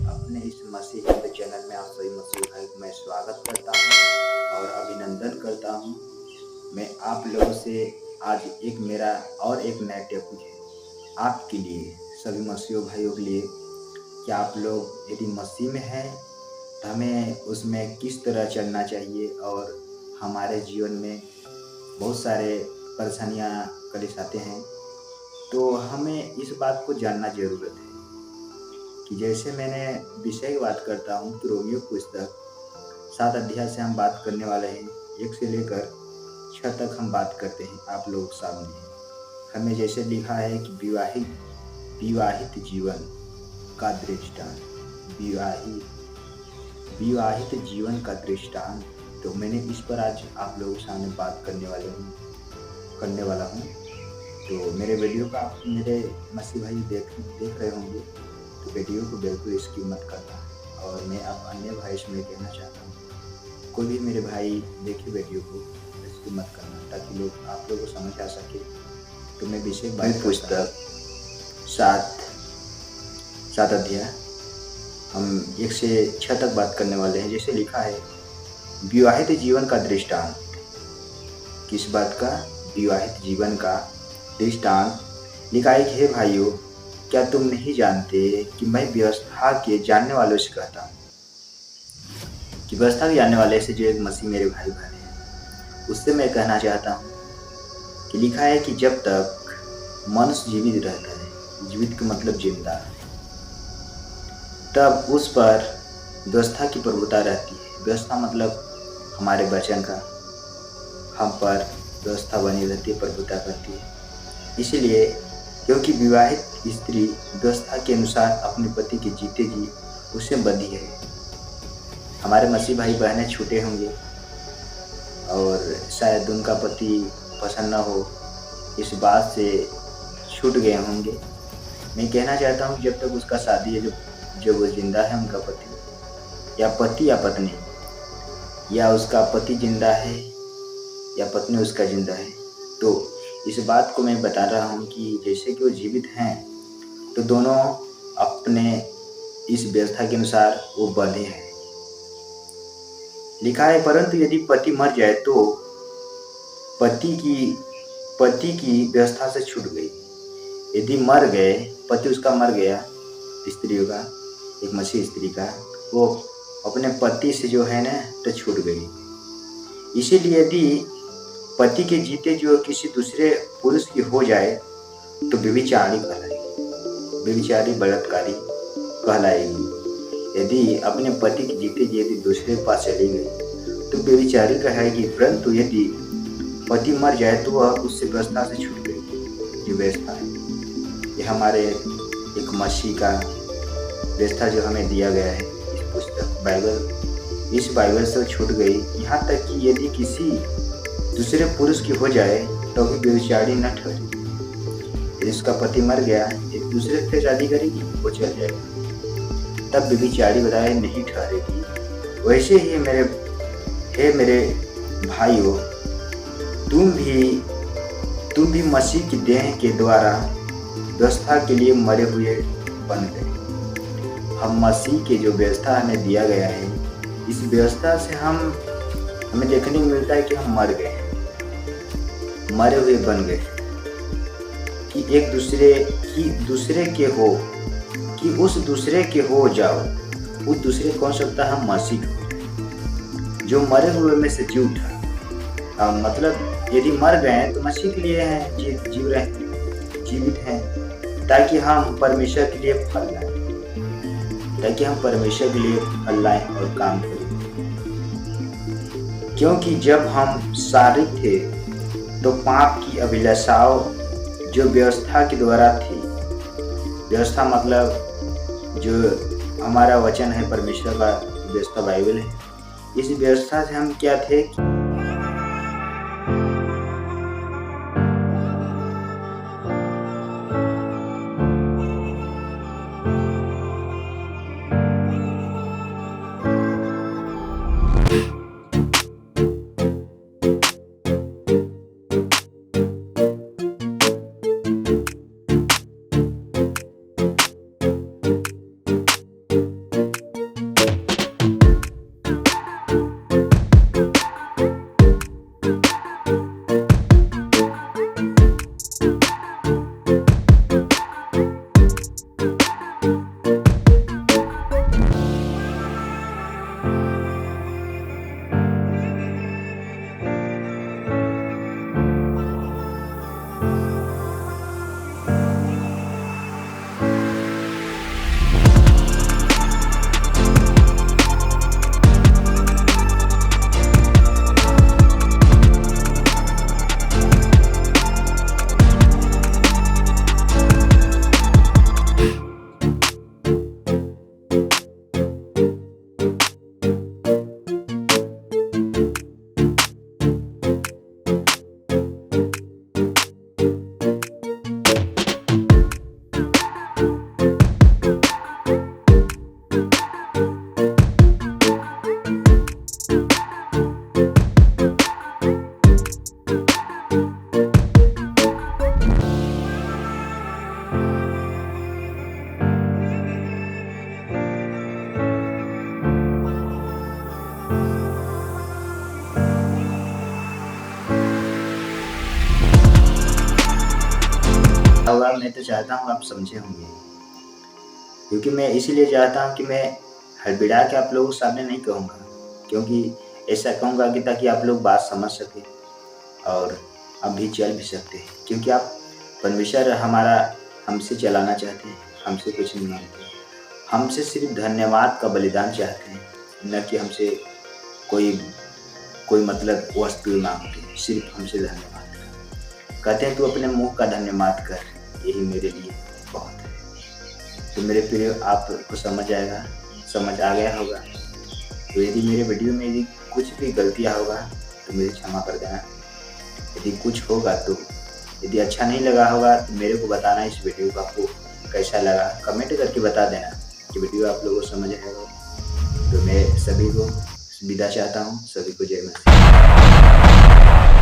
अपने इस मसीह हिंद चैनल में आप सभी मसीह भाई को मैं स्वागत करता हूं और अभिनंदन करता हूं। मैं आप लोगों से आज एक मेरा और एक नया टॉपिक है आपके लिए, सभी मसीह भाइयों के लिए कि आप लोग यदि मसीह में हैं तो हमें उसमें किस तरह चलना चाहिए। और हमारे जीवन में बहुत सारे परेशानियां कलेश आते हैं, तो हमें इस बात को जानना ज़रूरत है कि जैसे मैंने विषय की बात करता हूँ कि रोमियो पुस्तक 7 अध्याय से हम बात करने वाले हैं। 1 से लेकर 6 तक हम बात करते हैं आप लोग सामने। हमें जैसे लिखा है कि विवाहित जीवन का दृष्टांत, विवाहित जीवन का दृष्टांत। तो मैंने इस पर आज आप लोगों के सामने बात करने वाला हूँ। तो मेरे वीडियो का आप मेरे मसीह भाई देख रहे होंगे, तो वीडियो को बिल्कुल स्किप मत करना। और मैं आप अन्य भाई से मैं कहना चाहता हूँ, कोई भी मेरे भाई देखे वीडियो को स्किप मत करना, ताकि आप लोगों को समझ आ सके। तो मैं विषय बात पुस्तक 7 अध्याय हम 1 से 6 तक बात करने वाले हैं। जैसे लिखा है, विवाहित जीवन का दृष्टांत। किस बात का? विवाहित जीवन का दृष्टांत। लिखा है कि हे भाइयों, क्या तुम नहीं जानते कि मैं व्यवस्था के जानने वालों से कहता हूँ, कि व्यवस्था के जानने वाले से जो एक मसीह मेरे भाई बहन हैं, उससे मैं कहना चाहता हूँ कि लिखा है कि जब तक मनुष्य जीवित रहता है, जीवित का मतलब जिंदा, तब उस पर व्यवस्था की प्रभुता रहती है। व्यवस्था मतलब हमारे वचन का हम पर व्यवस्था बनी रहती है, प्रभुता करती है। इसीलिए क्योंकि विवाहित स्त्री व्यवस्था के अनुसार अपने पति के जीते जी उससे बंधी है। हमारे मसीह भाई बहनें छूटे होंगे और शायद उनका पति पसंद न हो, इस बात से छूट गए होंगे। मैं कहना चाहता हूँ जब तक उसका शादी है, जब वो जिंदा है उनका पति या पत्नी, या उसका पति जिंदा है या पत्नी उसका जिंदा है, तो इस बात को मैं बता रहा हूँ कि जैसे कि वो जीवित हैं तो दोनों अपने इस व्यवस्था के अनुसार वो बंधे हैं। लिखा है, परंतु यदि पति मर जाए तो पति की व्यवस्था से छूट गई। यदि मर गए, पति उसका मर गया, स्त्री का, एक मसीह स्त्री का, वो अपने पति से जो है ना तो छूट गई। इसीलिए यदि पति के जीते जो किसी दूसरे पुरुष की हो जाए तो व्यभिचारी कहलाएगी, व्यभिचारी बलात्कारी कहलाएगी। यदि अपने पति के जीते जी यदि दूसरे के पास चली गई तो व्यभिचारी कहलाएगी। परंतु यदि पति मर जाए तो वह उससे व्यवस्था से छूट गई। जो व्यवस्था है ये हमारे एक मसीह का व्यवस्था जो हमें दिया गया है इस पुस्तक बाइबल, इस बाइबल से छूट गई। यहाँ तक कि यदि किसी दूसरे पुरुष की हो जाए तो भी व्यभिचारी न ठहरे। यदि उसका पति मर गया, एक दूसरे से शादी करेगी, वो चल जाएगा, तब व्यभिचारी बताए नहीं ठहरेगी। वैसे ही मेरे भाइयों, तुम भी मसीह की देह के द्वारा व्यवस्था के लिए मरे हुए बन गए। हम मसीह के जो व्यवस्था हमें दिया गया है, इस व्यवस्था से हमें देखने को मिलता है कि हम मर गए, मरे हुए बन गए, कि एक दूसरे के हो, कि उस दूसरे के हो जाओ। उस दूसरे कौन सकता है? हम मसीह को, जो मरे हुए में से जी उठा। मतलब यदि मर गए तो मसीह के लिए हैं, जीवित हैं, ताकि हम परमेश्वर के लिए फल लाएं और काम करें। क्योंकि जब हम शारीरिक थे तो पाप की अभिलाषाओं जो व्यवस्था के द्वारा थी, व्यवस्था मतलब जो हमारा वचन है, परमेश्वर का व्यवस्था बाइबल है, इस व्यवस्था से हम क्या थे? होगा, मैं तो चाहता हूँ आप समझे होंगे, क्योंकि मैं इसीलिए चाहता हूँ कि मैं हड़बड़ा के आप लोगों के सामने नहीं कहूँगा, क्योंकि ऐसा कहूँगा कि ताकि आप लोग बात समझ सकें और आप भी चल भी सकते हैं, क्योंकि आप परमेश्वर हमारा हमसे चलाना चाहते हैं, हमसे कुछ नहीं मांगते। हमसे सिर्फ धन्यवाद का बलिदान चाहते हैं, न कि हमसे कोई कोई मतलब वस्तु मांगते हैं, सिर्फ हमसे धन्यवाद का। कहते हैं तू अपने मुंह का धन्यवाद कर, यही मेरे लिए बहुत है। तो मेरे प्रिय, आपको समझ आ गया होगा। तो यदि मेरे वीडियो में यदि कुछ भी गलतियाँ होगा तो मुझे क्षमा कर देना। यदि कुछ होगा तो, यदि अच्छा नहीं लगा होगा तो मेरे को बताना, इस वीडियो को आपको कैसा लगा कमेंट करके बता देना कि वीडियो आप लोगों को समझ आएगा। तो मैं सभी को विदा चाहता हूँ, सभी को जय मसीह।